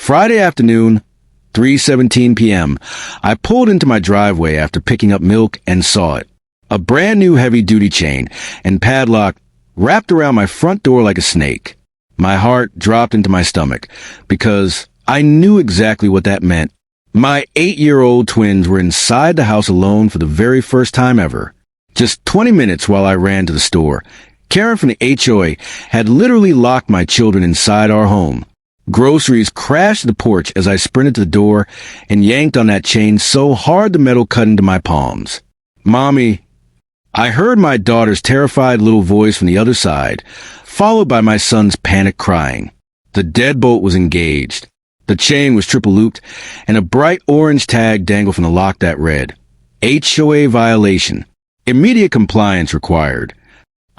Friday afternoon, 3:17 p.m., I pulled into my driveway after picking up milk and saw it. A brand new heavy-duty chain and padlock wrapped around my front door like a snake. My heart dropped into my stomach because I knew exactly what that meant. My 8-year-old twins were inside the house alone for the very first time ever. Just 20 minutes while I ran to the store, Karen from the HOA had literally locked my children inside our home. Groceries crashed the porch as I sprinted to the door and yanked on that chain so hard the metal cut into my palms. "Mommy," I heard my daughter's terrified little voice from the other side, followed by my son's panic crying. The deadbolt was engaged. The chain was triple looped, and a bright orange tag dangled from the lock that read, "HOA violation. Immediate compliance required."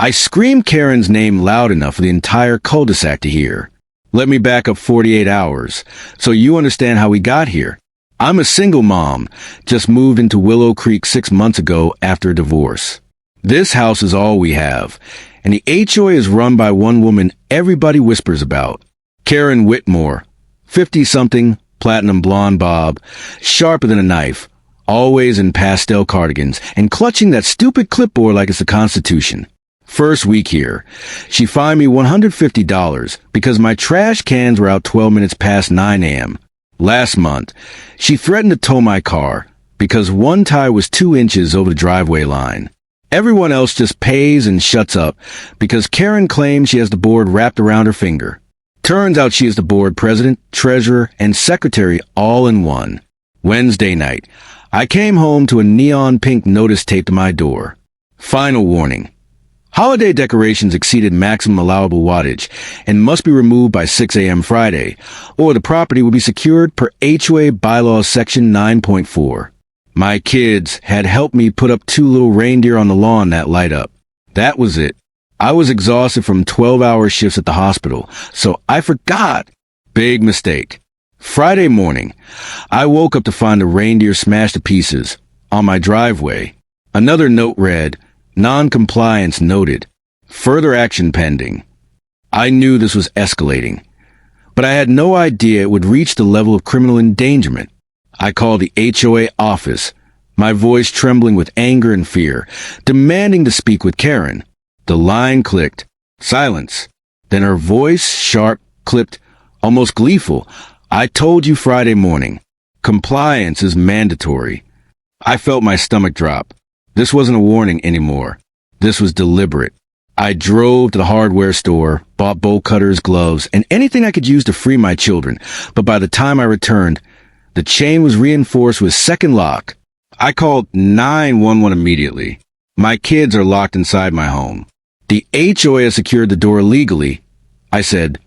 I screamed Karen's name loud enough for the entire cul-de-sac to hear. Let me back up 48 hours, so you understand how we got here. I'm a single mom, just moved into Willow Creek 6 months ago after a divorce. This house is all we have, and the HOA is run by one woman everybody whispers about. Karen Whitmore, 50-something, platinum blonde bob, sharper than a knife, always in pastel cardigans, and clutching that stupid clipboard like it's the Constitution. First week here, she fined me $150 because my trash cans were out 12 minutes past 9 a.m. Last month, she threatened to tow my car because one tire was 2 inches over the driveway line. Everyone else just pays and shuts up because Karen claims she has the board wrapped around her finger. Turns out she is the board president, treasurer, and secretary all in one. Wednesday night, I came home to a neon pink notice taped to my door. Final warning. Holiday decorations exceeded maximum allowable wattage and must be removed by 6 a.m. Friday, or the property will be secured per HOA Bylaws Section 9.4. My kids had helped me put up 2 little reindeer on the lawn that light up. That was it. I was exhausted from 12-hour shifts at the hospital, so I forgot. Big mistake. Friday morning, I woke up to find the reindeer smashed to pieces on my driveway. Another note read, "Non-compliance noted. Further action pending." I knew this was escalating, but I had no idea it would reach the level of criminal endangerment. I called the HOA office, my voice trembling with anger and fear, demanding to speak with Karen. The line clicked. Silence. Then her voice, sharp, clipped, almost gleeful. "I told you Friday morning. Compliance is mandatory." I felt my stomach drop. This wasn't a warning anymore. This was deliberate. I drove to the hardware store, bought bolt cutters, gloves, and anything I could use to free my children. But by the time I returned, the chain was reinforced with second lock. I called 911 immediately. My kids are locked inside my home. The HOA has secured the door illegally, I said.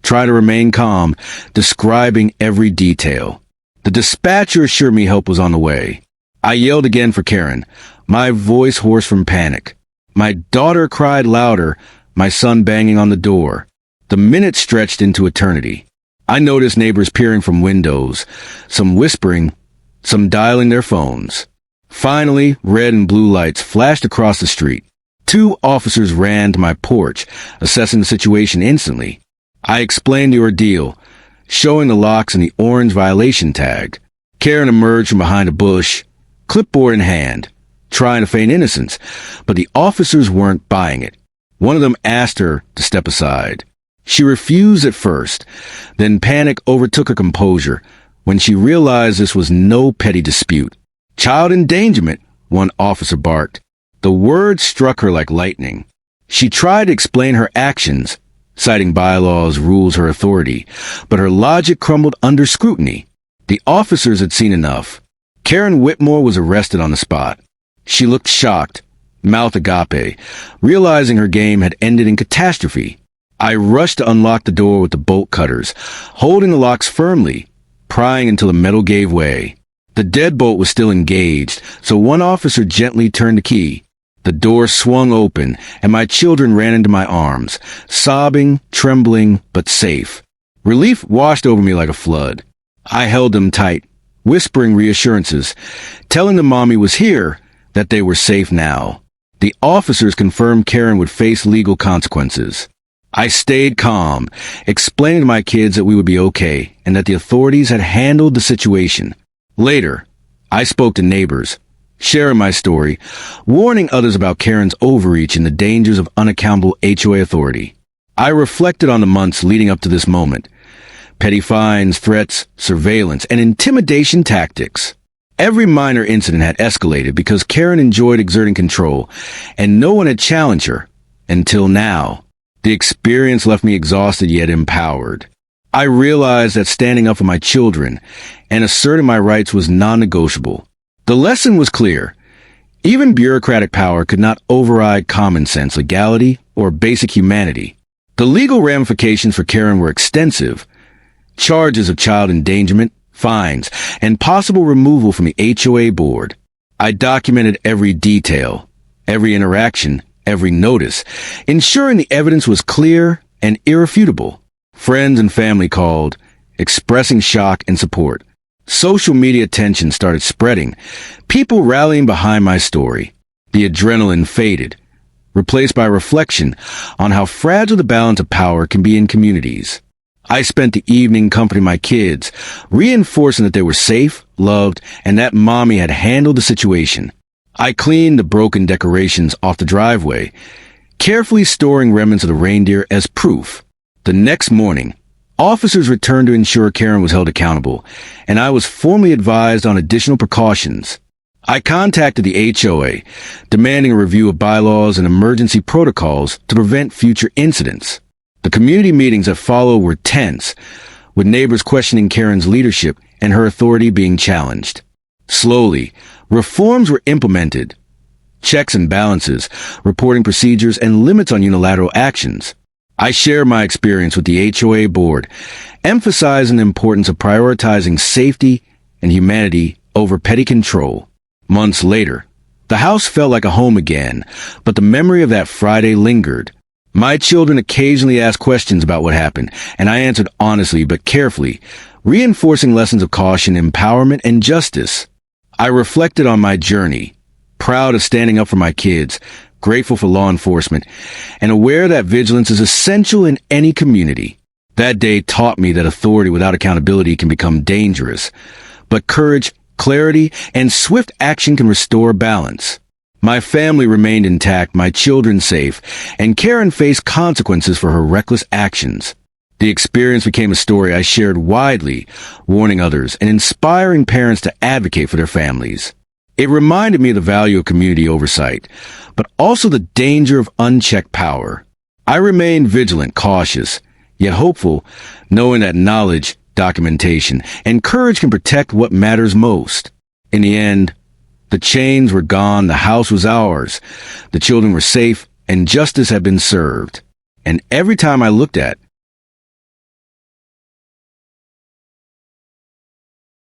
Try to remain calm, describing every detail. The dispatcher assured me help was on the way. I yelled again for Karen, my voice hoarse from panic. My daughter cried louder, my son banging on the door. The minutes stretched into eternity. I noticed neighbors peering from windows, some whispering, some dialing their phones. Finally, red and blue lights flashed across the street. 2 officers ran to my porch, assessing the situation instantly. I explained the ordeal, showing the locks and the orange violation tag. Karen emerged from behind a bush, clipboard in hand, trying to feign innocence, but the officers weren't buying it. One of them asked her to step aside. She refused at first, then panic overtook her composure when she realized this was no petty dispute. "Child endangerment," one officer barked. The word struck her like lightning. She tried to explain her actions, citing bylaws, rules, her authority, but her logic crumbled under scrutiny. The officers had seen enough. Karen Whitmore was arrested on the spot. She looked shocked, mouth agape, realizing her game had ended in catastrophe. I rushed to unlock the door with the bolt cutters, holding the locks firmly, prying until the metal gave way. The deadbolt was still engaged, so one officer gently turned the key. The door swung open, and my children ran into my arms, sobbing, trembling, but safe. Relief washed over me like a flood. I held them tight, whispering reassurances, telling them Mommy was here, that they were safe now. The officers confirmed Karen would face legal consequences. I stayed calm, explaining to my kids that we would be okay and that the authorities had handled the situation. Later, I spoke to neighbors, sharing my story, warning others about Karen's overreach and the dangers of unaccountable HOA authority. I reflected on the months leading up to this moment. Petty fines, threats, surveillance, and intimidation tactics. Every minor incident had escalated because Karen enjoyed exerting control, and no one had challenged her. Until now. The experience left me exhausted yet empowered. I realized that standing up for my children and asserting my rights was non-negotiable. The lesson was clear. Even bureaucratic power could not override common sense, legality, or basic humanity. The legal ramifications for Karen were extensive. Charges of child endangerment, fines, and possible removal from the HOA board. I documented every detail, every interaction, every notice, ensuring the evidence was clear and irrefutable. Friends and family called, expressing shock and support. Social media tension started spreading, people rallying behind my story. The adrenaline faded, replaced by reflection on how fragile the balance of power can be in communities. I spent the evening comforting my kids, reinforcing that they were safe, loved, and that Mommy had handled the situation. I cleaned the broken decorations off the driveway, carefully storing remnants of the reindeer as proof. The next morning, officers returned to ensure Karen was held accountable, and I was formally advised on additional precautions. I contacted the HOA, demanding a review of bylaws and emergency protocols to prevent future incidents. The community meetings that followed were tense, with neighbors questioning Karen's leadership and her authority being challenged. Slowly, reforms were implemented. Checks and balances, reporting procedures, and limits on unilateral actions. I share my experience with the HOA board, emphasizing the importance of prioritizing safety and humanity over petty control. Months later, the house felt like a home again, but the memory of that Friday lingered. My children occasionally asked questions about what happened, and I answered honestly but carefully, reinforcing lessons of caution, empowerment, and justice. I reflected on my journey, proud of standing up for my kids, grateful for law enforcement, and aware that vigilance is essential in any community. That day taught me that authority without accountability can become dangerous, but courage, clarity, and swift action can restore balance. My family remained intact, my children safe, and Karen faced consequences for her reckless actions. The experience became a story I shared widely, warning others and inspiring parents to advocate for their families. It reminded me of the value of community oversight, but also the danger of unchecked power. I remained vigilant, cautious, yet hopeful, knowing that knowledge, documentation, and courage can protect what matters most. In the end, the chains were gone, the house was ours, the children were safe, and justice had been served. And every time I looked at